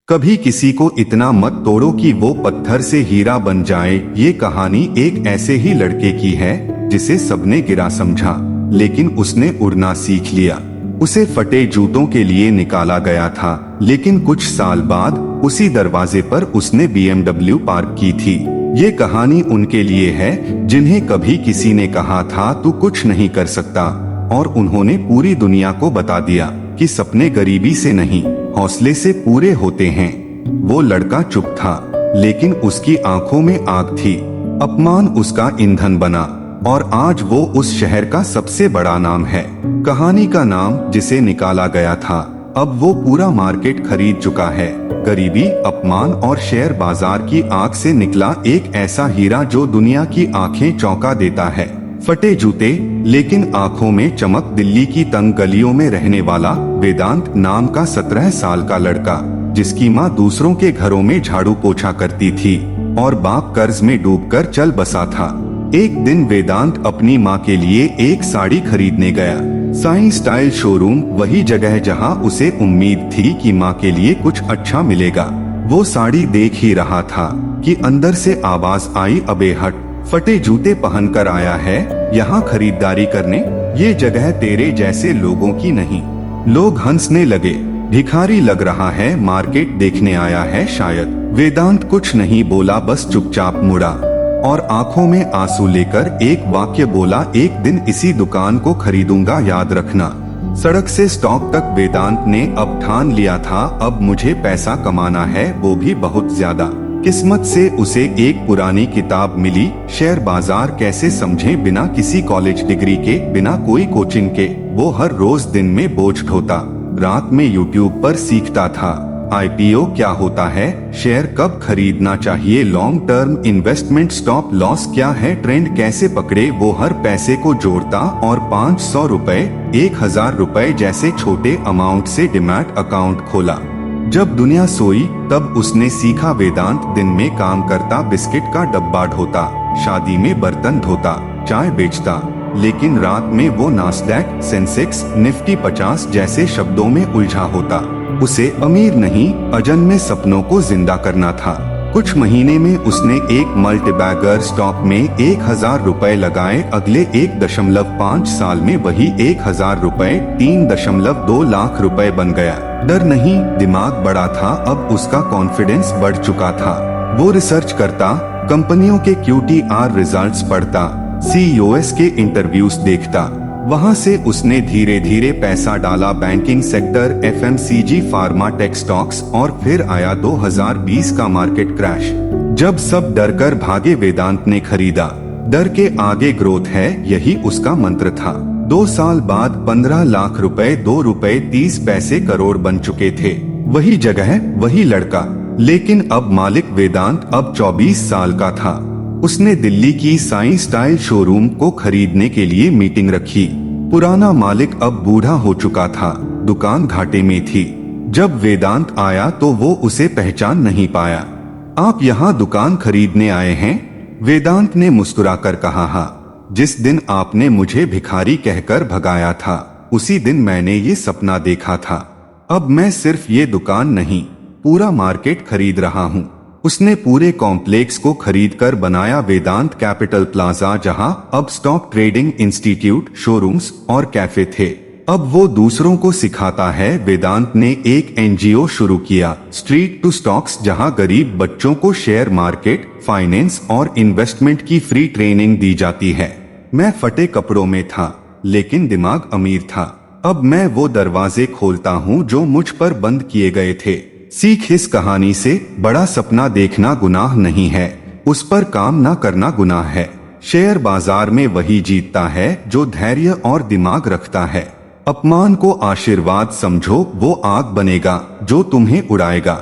कभी किसी को इतना मत तोड़ो कि वो पत्थर से हीरा बन जाए। ये कहानी एक ऐसे ही लड़के की है जिसे सबने गिरा समझा, लेकिन उसने उड़ना सीख लिया। उसे फटे जूतों के लिए निकाला गया था, लेकिन कुछ साल बाद उसी दरवाजे पर उसने BMW पार्क की थी। ये कहानी उनके लिए है जिन्हें कभी किसी ने कहा था तू कुछ नहीं कर सकता, और उन्होंने पूरी दुनिया को बता दिया कि सपने गरीबी से नहीं, हौसले से पूरे होते हैं। वो लड़का चुप था, लेकिन उसकी आंखों में आग थी। अपमान उसका ईंधन बना, और आज वो उस शहर का सबसे बड़ा नाम है। कहानी का नाम जिसे निकाला गया था, अब वो पूरा मार्केट खरीद चुका है। गरीबी, अपमान और शेयर बाजार की आग से निकला एक ऐसा हीरा जो दुनिया की आंखें चौंका देता है। फटे जूते लेकिन आंखों में चमक। दिल्ली की तंग गलियों में रहने वाला वेदांत नाम का 17 साल का लड़का, जिसकी माँ दूसरों के घरों में झाड़ू पोछा करती थी और बाप कर्ज में डूबकर चल बसा था। एक दिन वेदांत अपनी माँ के लिए एक साड़ी खरीदने गया। साई स्टाइल शोरूम, वही जगह जहाँ उसे उम्मीद थी कि माँ के लिए कुछ अच्छा मिलेगा। वो साड़ी देख ही रहा था कि अंदर से आवाज आई, अबे हट, फटे जूते पहनकर आया है यहाँ खरीदारी करने? ये जगह तेरे जैसे लोगों की नहीं। लोग हंसने लगे। भिखारी लग रहा है, मार्केट देखने आया है शायद। वेदांत कुछ नहीं बोला, बस चुपचाप मुड़ा और आंखों में आंसू लेकर एक वाक्य बोला, एक दिन इसी दुकान को खरीदूंगा, याद रखना। सड़क से स्टॉक तक वेदांत ने अब ठान लिया था, अब मुझे पैसा कमाना है, वो भी बहुत ज्यादा। किस्मत से उसे एक पुरानी किताब मिली, शेयर बाजार कैसे समझें बिना किसी कॉलेज डिग्री के, बिना कोई कोचिंग के। वो हर रोज दिन में बोझ ढोता, रात में YouTube पर सीखता था। IPO क्या होता है, शेयर कब खरीदना चाहिए, long term investment, stop loss क्या है, ट्रेंड कैसे पकड़े। वो हर पैसे को जोड़ता और 500 रुपए, 1000 रुपए जैसे छोटे अमाउंट से डीमैट अकाउंट खोला। जब दुनिया सोई तब उसने सीखा। वेदांत दिन में काम करता, बिस्किट का डब्बा ढोता, शादी में बर्तन धोता, चाय बेचता, लेकिन रात में वो नास्डैक, सेंसेक्स, निफ्टी 50 जैसे शब्दों में उलझा होता। उसे अमीर नहीं, अजन्मे सपनों को जिंदा करना था। कुछ महीने में उसने एक मल्टीबैगर स्टॉक में 1000 रुपए लगाए। अगले 1.5 साल में वही 1000 रुपए 3.2 लाख रुपए बन गया। डर नहीं, दिमाग बड़ा था, अब उसका कॉन्फिडेंस बढ़ चुका था। वो रिसर्च करता, कंपनियों के QTR रिजल्ट्स पढ़ता, CEOs के इंटरव्यूज देखता। वहां से उसने धीरे धीरे पैसा डाला, banking sector, FMCG, pharma, tech stocks, और फिर आया 2020 का मार्केट क्रैश। जब सब डर कर भागे, वेदांत ने खरीदा। डर के आगे ग्रोथ है, यही उसका मंत्र था। 2 साल बाद 15 लाख रुपए, 2 रुपए 30 पैसे करोड़ बन चुके थे। वही जगह, वही लड़का, लेकिन अब मालिक वेदांत अब 24 साल का था। उसने दिल्ली की साई स्टाइल शोरूम को खरीदने के लिए मीटिंग रखी। पुराना मालिक अब बूढ़ा हो चुका था, दुकान घाटे में थी। जब वेदांत आया तो वो उसे पहचान नहीं पाया। आप यहाँ दुकान खरीदने आए हैं? वेदांत ने मुस्कुराकर कहा, हाँ। जिस दिन आपने मुझे भिखारी कहकर भगाया था, उसी दिन मैंने ये सपना देखा था। अब मैं सिर्फ ये दुकान नहीं, पूरा मार्केट खरीद रहा हूँ। उसने पूरे कॉम्प्लेक्स को खरीदकर बनाया वेदांत कैपिटल प्लाजा, जहां अब स्टॉक ट्रेडिंग इंस्टीट्यूट, शोरूम्स और कैफे थे। अब वो दूसरों को सिखाता है। वेदांत ने एक NGO शुरू किया, स्ट्रीट टू स्टॉक्स, जहां गरीब बच्चों को शेयर मार्केट, फाइनेंस और इन्वेस्टमेंट की फ्री ट्रेनिंग दी जाती है। मैं फटे कपड़ों में था, लेकिन दिमाग अमीर था। अब मैं वो दरवाजे खोलता हूँ जो मुझ पर बंद किए गए थे। सीख इस कहानी से, बड़ा सपना देखना गुनाह नहीं है, उस पर काम ना करना गुनाह है। शेयर बाजार में वही जीतता है जो धैर्य और दिमाग रखता है। अपमान को आशीर्वाद समझो, वो आग बनेगा जो तुम्हें उड़ाएगा।